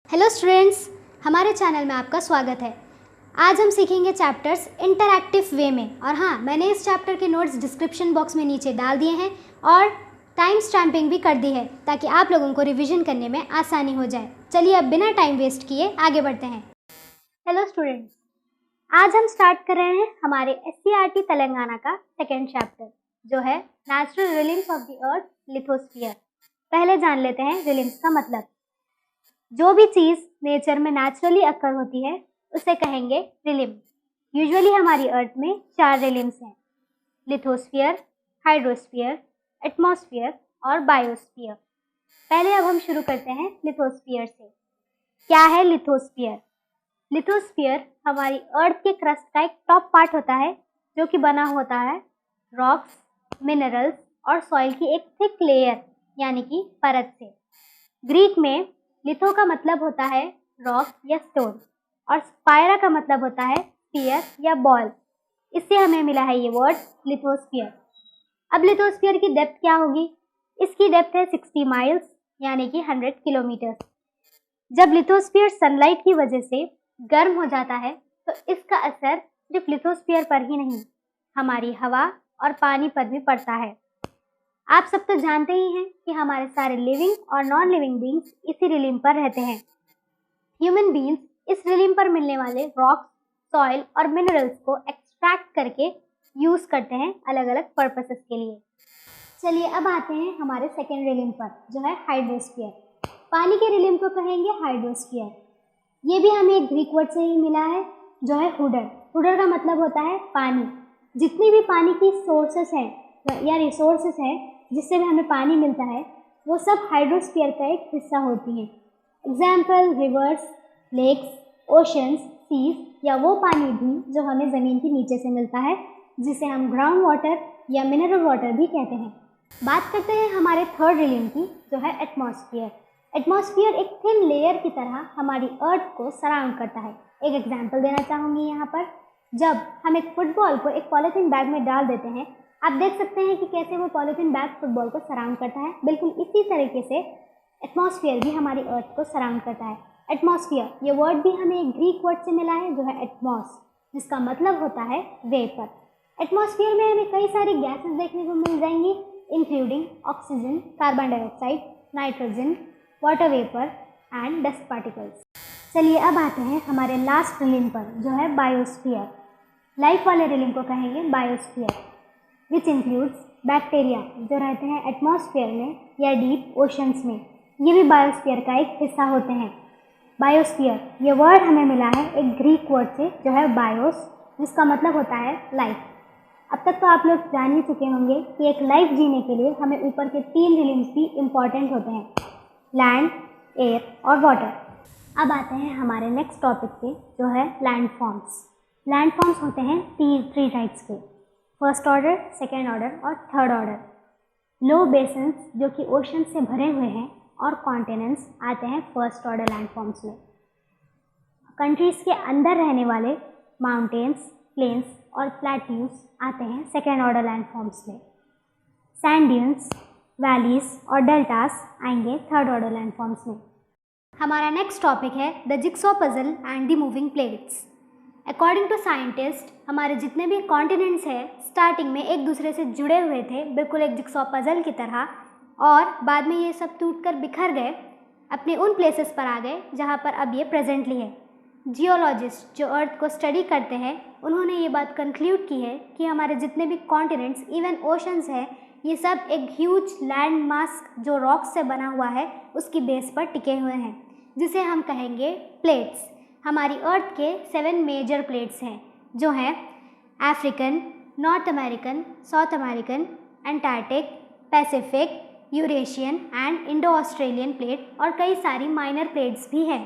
Hello students, हमारे channel में आपका स्वागत है। आज हम सीखेंगे चैप्टर्स इंटरैक्टिव वे में। और हाँ, मैंने इस चैप्टर के नोट्स डिस्क्रिप्शन बॉक्स में नीचे डाल दिए हैं और टाइम स्टैम्पिंग भी कर दी है ताकि आप लोगों को रिवीजन करने में आसानी हो जाए। चलिए अब बिना टाइम वेस्ट किए आगे बढ़ते हैं। हेलो स्टूडेंट्स, आज हम स्टार्ट कर रहे हैं हमारे SCERT तेलंगाना का सेकेंड चैप्टर जो है natural realms of the earth lithosphere. पहले जान लेते हैं रिलिम्स का मतलब। जो भी चीज़ नेचर में नेचुरली अकर होती है उसे कहेंगे रिलिम। यूजुअली हमारी अर्थ में 4 रिलिम्स हैं: लिथोस्फीयर, हाइड्रोस्फीयर, एटमॉस्फेयर और बायोस्फीयर। पहले अब हम शुरू करते हैं लिथोस्फीयर से। क्या है लिथोस्फीयर? लिथोस्फीयर हमारी अर्थ के क्रस्ट का एक टॉप पार्ट होता है जो कि बना होता है रॉक्स, मिनरल्स और सॉइल की एक थिक लेयर यानी कि परत से। ग्रीक में लिथो का मतलब होता है रॉक या स्टोन और स्पायरा का मतलब होता है स्फीयर या बॉल। इससे हमें मिला है ये वर्ड लिथोस्फीयर। अब लिथोस्फीयर की डेप्थ क्या होगी? इसकी डेप्थ है 60 माइल्स यानी कि 100 किलोमीटर। जब लिथोस्फीयर सनलाइट की वजह से गर्म हो जाता है तो इसका असर सिर्फ लिथोस्फीयर पर ही नहीं, हमारी हवा और पानी पर भी पड़ता है। आप सब तो जानते ही हैं कि हमारे सारे लिविंग और नॉन लिविंग बींग्स इसी रिलिम पर रहते हैं। ह्यूमन बींग्स इस रिलिम पर मिलने वाले रॉक्स, सॉइल और मिनरल्स को एक्सट्रैक्ट करके यूज़ करते हैं अलग अलग पर्पसेस के लिए। चलिए अब आते हैं हमारे सेकेंड रिलिम पर जो है हाइड्रोस्फीयर। पानी के रिलिम को कहेंगे हाइड्रोस्फीयर। ये भी हमें एक ग्रीक वर्ड से ही मिला है जो है हुडर। हुडर का मतलब होता है पानी। जितनी भी पानी की सोर्सेस हैं या रिसोर्सेस हैं जिससे भी हमें पानी मिलता है वो सब हाइड्रोस्फीयर का एक हिस्सा होती हैं। Example rivers, lakes, oceans, seas या वो पानी भी जो हमें ज़मीन के नीचे से मिलता है जिसे हम ग्राउंड वाटर या मिनरल वाटर भी कहते हैं। बात करते हैं हमारे थर्ड रिलिम की जो है एटमॉस्फेयर। एटमॉस्फेयर एक थिन लेयर की तरह हमारी अर्थ को सराउंड करता है। एक एग्जाम्पल देना चाहूँगी यहाँ पर। जब हम एक फुटबॉल को एक पॉलीथीन बैग में डाल देते हैं, आप देख सकते हैं कि कैसे वो पॉलीथीन बैग फुटबॉल को सराउंड करता है। बिल्कुल इसी तरीके से एटमॉस्फेयर भी हमारी अर्थ को सराउंड करता है। एटमॉस्फेयर ये वर्ड भी हमें एक ग्रीक वर्ड से मिला है जो है एटमॉस, जिसका मतलब होता है वेपर। एटमॉस्फेयर में हमें कई सारी गैसेस देखने को मिल जाएंगी including oxygen, carbon dioxide, nitrogen, water vapour and dust particles. चलिए अब आते हैं हमारे लास्ट रिलिम पर जो है बायोस्फीयर। लाइफ वाले रिलिम को कहेंगे बायोस्फीयर, विच इंक्लूड्स बैक्टीरिया जो रहते हैं एटमॉस्फेयर में या डीप ओशंस में। ये भी बायोस्फीयर का एक हिस्सा होते हैं। बायोस्फीयर ये वर्ड हमें मिला है एक ग्रीक वर्ड से जो है बायोस, जिसका मतलब होता है लाइफ। अब तक तो आप लोग जान ही चुके होंगे कि एक लाइफ जीने के लिए हमें ऊपर के 3 रिलिम्स भी इम्पॉर्टेंट होते हैं: लैंड, एयर और वाटर। अब आते हैं हमारे नेक्स्ट टॉपिक पे जो है लैंडफॉर्म्स। लैंडफॉर्म्स होते हैं 3 टाइप्स के: फर्स्ट ऑर्डर, सेकेंड ऑर्डर और थर्ड ऑर्डर। लो बेसन्स जो कि ओशन से भरे हुए हैं और कॉन्टिनेंट्स आते हैं फर्स्ट ऑर्डर लैंडफॉर्म्स में। कंट्रीज़ के अंदर रहने वाले माउंटेन्स, प्लेन्स और प्लेट्यूज आते हैं सेकेंड ऑर्डर लैंडफॉर्म्स में। सैंड ड्यून्स, वैलीज और डेल्टास आएंगे थर्ड ऑर्डर लैंडफॉर्म्स में। हमारा नेक्स्ट टॉपिक है the jigsaw puzzle and the moving plates. According to scientist हमारे जितने भी कॉन्टिनेंट्स हैं स्टार्टिंग में एक दूसरे से जुड़े हुए थे बिल्कुल एक जिक्सॉ पजल की तरह, और बाद में ये सब टूटकर बिखर गए, अपने उन प्लेसेस पर आ गए जहाँ पर अब ये प्रेजेंटली है। जियोलॉजिस्ट जो अर्थ को स्टडी करते हैं उन्होंने ये बात कंक्लूड की है कि हमारे जितने भी कॉन्टिनेंट्स इवन ओशंस हैं ये सब एक ह्यूज लैंड मास जो रॉक्स से बना हुआ है उसकी बेस पर टिके हुए हैं, जिसे हम कहेंगे प्लेट्स। हमारी अर्थ के 7 मेजर प्लेट्स हैं जो हैं African, north American, south American, Antarctic, Pacific, Eurasian and Indo Australian plate, और कई सारी माइनर प्लेट्स भी हैं।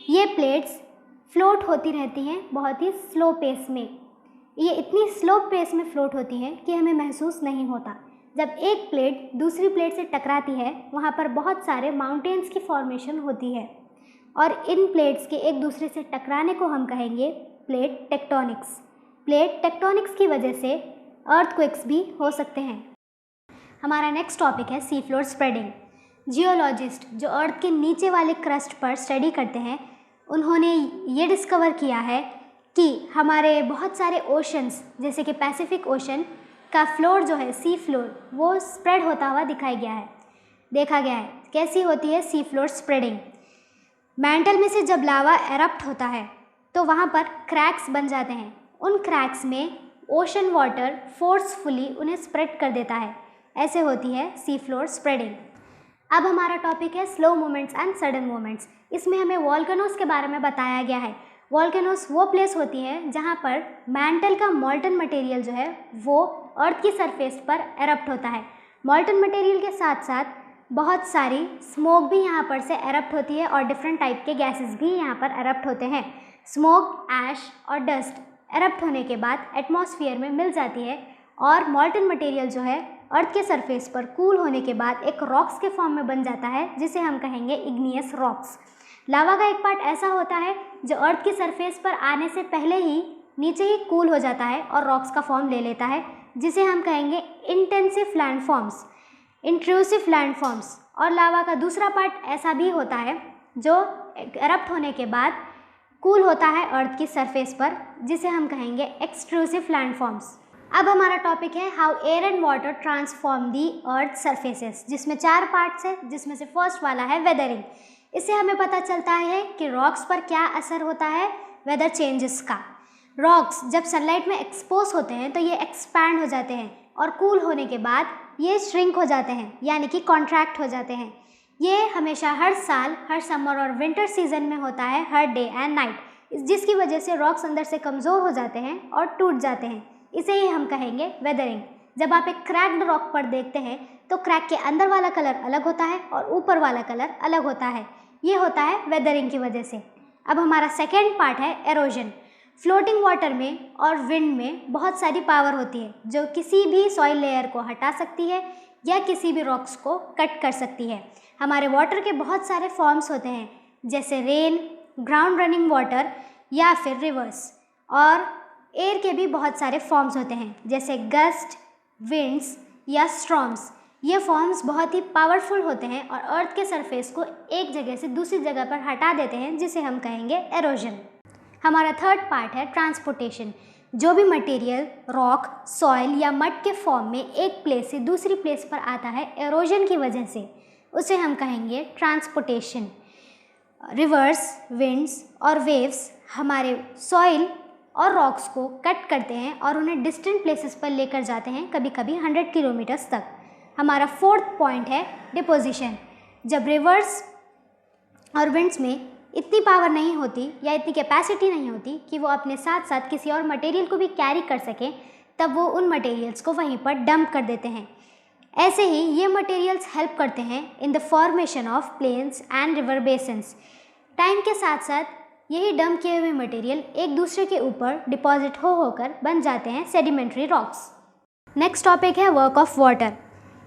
ये प्लेट्स फ्लोट होती रहती हैं बहुत ही स्लो पेस में। ये इतनी स्लो पेस में फ्लोट होती हैं कि हमें महसूस नहीं होता। जब एक प्लेट दूसरी प्लेट से टकराती है वहाँ पर बहुत सारे माउंटेन्स की फॉर्मेशन होती है, और इन प्लेट्स के एक दूसरे से टकराने को हम कहेंगे प्लेट टेक्टोनिक्स। प्लेट टेक्टोनिक्स की वजह से अर्थक्वेक्स भी हो सकते हैं। हमारा नेक्स्ट टॉपिक है सी फ्लोर स्प्रेडिंग। जियोलॉजिस्ट जो अर्थ के नीचे वाले क्रस्ट पर स्टडी करते हैं, उन्होंने ये डिस्कवर किया है कि हमारे बहुत सारे ओशंस जैसे कि पैसिफिक ओशन का फ्लोर जो है, सी फ्लोर, वो स्प्रेड होता हुआ देखा गया है। कैसी होती है सी फ्लोर स्प्रेडिंग? मैंटल में से जब लावा एरप्ट होता है तो वहाँ पर क्रैक्स बन जाते हैं। उन क्रैक्स में ओशन वाटर फोर्सफुली उन्हें स्प्रेड कर देता है। ऐसे होती है सी फ्लोर स्प्रेडिंग। अब हमारा टॉपिक है slow movements and sudden movements. इसमें हमें वॉल्केनोस के बारे में बताया गया है। वॉल्केनोस वो प्लेस होती है जहाँ पर मैंटल का मॉल्टन मटेरियल जो है वो अर्थ की सरफेस पर एरप्ट होता है। मॉल्टन मटेरियल के साथ साथ बहुत सारी स्मोक भी यहाँ पर से एरप्ट होती है और डिफरेंट टाइप के गैसेस भी यहाँ पर एरप्ट होते हैं। स्मोक, ऐश और डस्ट एरप्ट होने के बाद एटमॉस्फेयर में मिल जाती है और मॉल्टन मटेरियल जो है अर्थ के सरफेस पर कूल होने के बाद एक रॉक्स के फॉर्म में बन जाता है, जिसे हम कहेंगे इग्नियस रॉक्स। लावा का एक पार्ट ऐसा होता है जो अर्थ की सरफेस पर आने से पहले ही नीचे ही कूल हो जाता है और रॉक्स का फॉर्म ले लेता है, जिसे हम कहेंगे इंटेंसिव लैंडफॉर्म्स, इंट्रूसिव लैंडफॉर्म्स। और लावा का दूसरा पार्ट ऐसा भी होता है जो एरप्ट होने के बाद कूल होता है अर्थ की सरफेस पर, जिसे हम कहेंगे एक्सट्रूसिव लैंडफॉर्म्स। अब हमारा टॉपिक है how air and water transform the earth surfaces, जिसमें 4 पार्ट्स है, जिसमें से फर्स्ट वाला है वेदरिंग। इससे हमें पता चलता है कि रॉक्स पर क्या असर होता है वेदर चेंजेस का। रॉक्स जब सनलाइट में एक्सपोज होते हैं तो ये एक्सपैंड हो जाते हैं और कूल होने के बाद ये श्रिंक हो जाते हैं, यानी कि कॉन्ट्रैक्ट हो जाते हैं। ये हमेशा हर साल, हर समर और विंटर सीजन में होता है, हर डे एंड नाइट, जिसकी वजह से रॉक्स अंदर से कमज़ोर हो जाते हैं और टूट जाते हैं। इसे ही हम कहेंगे वेदरिंग। जब आप एक क्रैक्ड रॉक पर देखते हैं तो क्रैक के अंदर वाला कलर अलग होता है और ऊपर वाला कलर अलग होता है। ये होता है वेदरिंग की वजह से। अब हमारा सेकेंड पार्ट है एरोजन। फ्लोटिंग वाटर में और विंड में बहुत सारी पावर होती है जो किसी भी सॉइल लेयर को हटा सकती है या किसी भी रॉक्स को कट कर सकती है। हमारे वाटर के बहुत सारे फॉर्म्स होते हैं, जैसे रेन, ग्राउंड रनिंग वाटर या फिर रिवर्स। और एयर के भी बहुत सारे फॉर्म्स होते हैं, जैसे गस्ट, विंड्स या स्टॉर्म्स। ये फॉर्म्स बहुत ही पावरफुल होते हैं और अर्थ के सरफेस को एक जगह से दूसरी जगह पर हटा देते हैं, जिसे हम कहेंगे एरोजन। हमारा थर्ड पार्ट है ट्रांसपोर्टेशन। जो भी मटेरियल रॉक, सॉइल या मड के फॉर्म में एक प्लेस से दूसरी प्लेस पर आता है एरोजन की वजह से, उसे हम कहेंगे ट्रांसपोर्टेशन। रिवर्स, विंड्स और वेव्स हमारे सॉइल और रॉक्स को कट करते हैं और उन्हें डिस्टेंट प्लेसेस पर लेकर जाते हैं, कभी कभी 100 किलोमीटर्स तक। हमारा फोर्थ पॉइंट है डिपोजिशन। जब रिवर्स और विंड्स में इतनी पावर नहीं होती या इतनी कैपेसिटी नहीं होती कि वो अपने साथ साथ किसी और मटेरियल को भी कैरी कर सकें, तब वो उन मटेरियल्स को वहीं पर डंप कर देते हैं। ऐसे ही ये मटेरियल्स हेल्प करते हैं in the formation of plains and river basins. Time के साथ साथ यही डंप किए हुए मटेरियल एक दूसरे के ऊपर डिपॉजिट होकर बन जाते हैं सेडिमेंट्री रॉक्स। नेक्स्ट टॉपिक है वर्क ऑफ वाटर।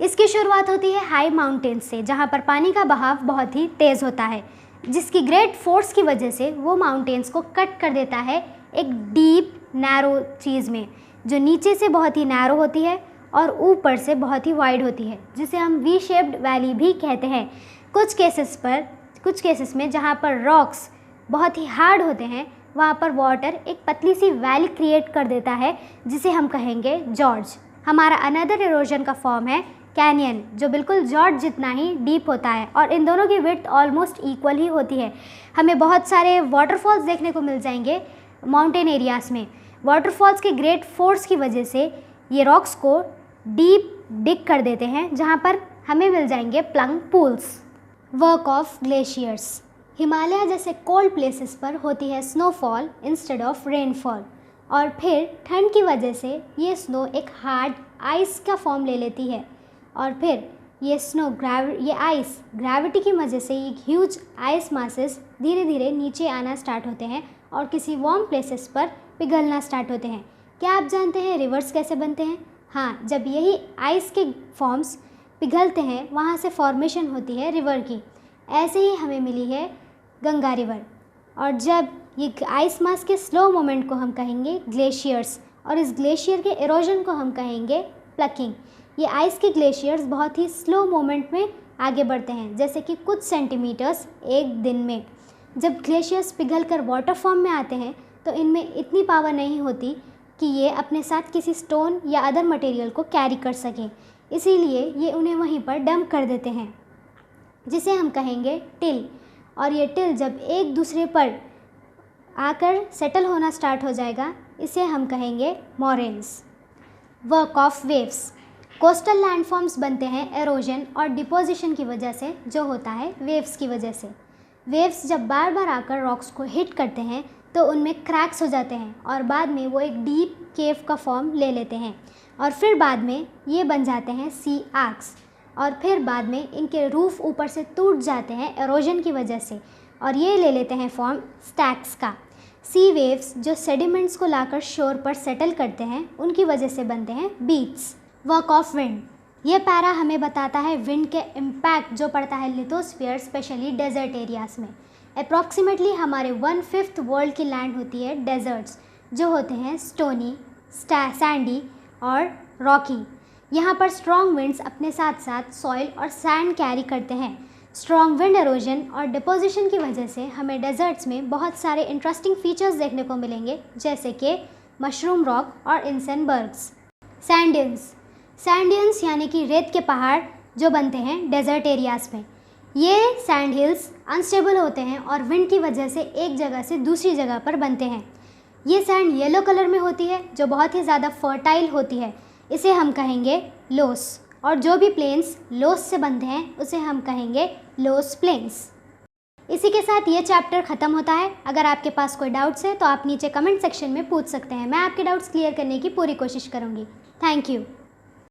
इसकी शुरुआत होती है हाई माउंटेन्स से, जहाँ पर पानी का बहाव बहुत ही तेज़ होता है, जिसकी ग्रेट फोर्स की वजह से वो माउंटेन्स को कट कर देता है एक डीप नैरो चीज़ में, जो नीचे से बहुत ही नैरो होती है और ऊपर से बहुत ही वाइड होती है, जिसे हम वी शेप्ड वैली भी कहते हैं। कुछ केसेस में जहाँ पर रॉक्स बहुत ही हार्ड होते हैं, वहाँ पर वाटर एक पतली सी वैली क्रिएट कर देता है, जिसे हम कहेंगे जॉर्ज। हमारा अनदर इरोजन का फॉर्म है कैनियन, जो बिल्कुल जॉर्ज जितना ही डीप होता है और इन दोनों की विड्थ ऑलमोस्ट इक्वल ही होती है। हमें बहुत सारे वाटरफॉल्स देखने को मिल जाएंगे माउंटेन एरियाज़ में। वाटरफॉल्स के ग्रेट फोर्स की वजह से ये रॉक्स को डीप डिग कर देते हैं, जहाँ पर हमें मिल जाएंगे plunge pools. Work of glaciers. Himalaya जैसे कोल्ड प्लेसेस पर होती है स्नोफॉल इंस्टेड ऑफ रेनफॉल, और फिर ठंड की वजह से ये स्नो एक हार्ड आइस का फॉर्म ले लेती है, और फिर ये आइस ग्रेविटी की वजह से ये ह्यूज आइस मासेस धीरे धीरे नीचे आना स्टार्ट होते हैं और किसी वार्म प्लेसेस पर पिघलना स्टार्ट होते हैं। क्या आप जानते हैं रिवर्स कैसे बनते हैं? हाँ, जब यही आइस के फॉर्म्स पिघलते हैं, वहाँ से फॉर्मेशन होती है रिवर की। ऐसे ही हमें मिली है गंगा रिवर। और जब ये आइस मास के स्लो मूवमेंट को हम कहेंगे ग्लेशियर्स, और इस ग्लेशियर के इरोजन को हम कहेंगे प्लकिंग। ये आइस के ग्लेशियर्स बहुत ही स्लो मोमेंट में आगे बढ़ते हैं, जैसे कि कुछ सेंटीमीटर्स एक दिन में। जब ग्लेशियर्स पिघलकर वाटर फॉर्म में आते हैं तो इनमें इतनी पावर नहीं होती कि ये अपने साथ किसी स्टोन या अदर मटेरियल को कैरी कर सकें, इसीलिए ये उन्हें वहीं पर डंप कर देते हैं, जिसे हम कहेंगे टिल। और ये टिल जब एक दूसरे पर आकर सेटल होना स्टार्ट हो जाएगा, इसे हम कहेंगे moraines. Work of waves. Coastal landforms बनते हैं एरोजन और डिपोजिशन की वजह से, जो होता है वेव्स की वजह से। वेव्स जब बार बार आकर रॉक्स को हिट करते हैं तो उनमें क्रैक्स हो जाते हैं और बाद में वो एक डीप केव का फॉर्म ले लेते हैं और फिर बाद में ये बन जाते हैं सी आर्क्स। और फिर बाद में इनके रूफ ऊपर से टूट जाते हैं एरोजन की वजह से और ये ले लेते हैं फॉर्म स्टैक्स का। सी वेव्स जो सेडिमेंट्स को लाकर शोर पर सेटल करते हैं, उनकी वजह से बनते हैं बीट्स। Work of wind. ये पैरा हमें बताता है विंड के इम्पैक्ट जो पड़ता है लिथोस्फीयर, स्पेशली डेजर्ट एरियाज़ में। अप्रॉक्सीमेटली हमारे 1/5 वर्ल्ड की लैंड होती है डेजर्ट्स, जो होते हैं स्टोनी, सैंडी और रॉकी। यहाँ पर स्ट्रॉन्ग विंड्स अपने साथ साथ सॉइल और सैंड कैरी करते हैं। स्ट्रॉन्ग विंड एरोजन और डिपोजिशन की वजह से हमें डेजर्ट्स में बहुत सारे इंटरेस्टिंग फीचर्स देखने को मिलेंगे, जैसे कि मशरूम रॉक और इंसेनबर्ग्स। सैंड यानी कि रेत के पहाड़ जो बनते हैं डेजर्ट एरियाज़ में। ये सैंड हिल्स अनस्टेबल होते हैं और विंड की वजह से एक जगह से दूसरी जगह पर बनते हैं। ये सैंड येलो कलर में होती है जो बहुत ही ज़्यादा फर्टाइल होती है, इसे हम कहेंगे लोस। और जो भी प्लेन्स लोस से बनते हैं उसे हम कहेंगे लोस प्लेन्स। इसी के साथ ये चैप्टर ख़त्म होता है। अगर आपके पास कोई डाउट्स है तो आप नीचे कमेंट सेक्शन में पूछ सकते हैं, मैं आपके डाउट्स क्लियर करने की पूरी कोशिश करूँगी। Thank you.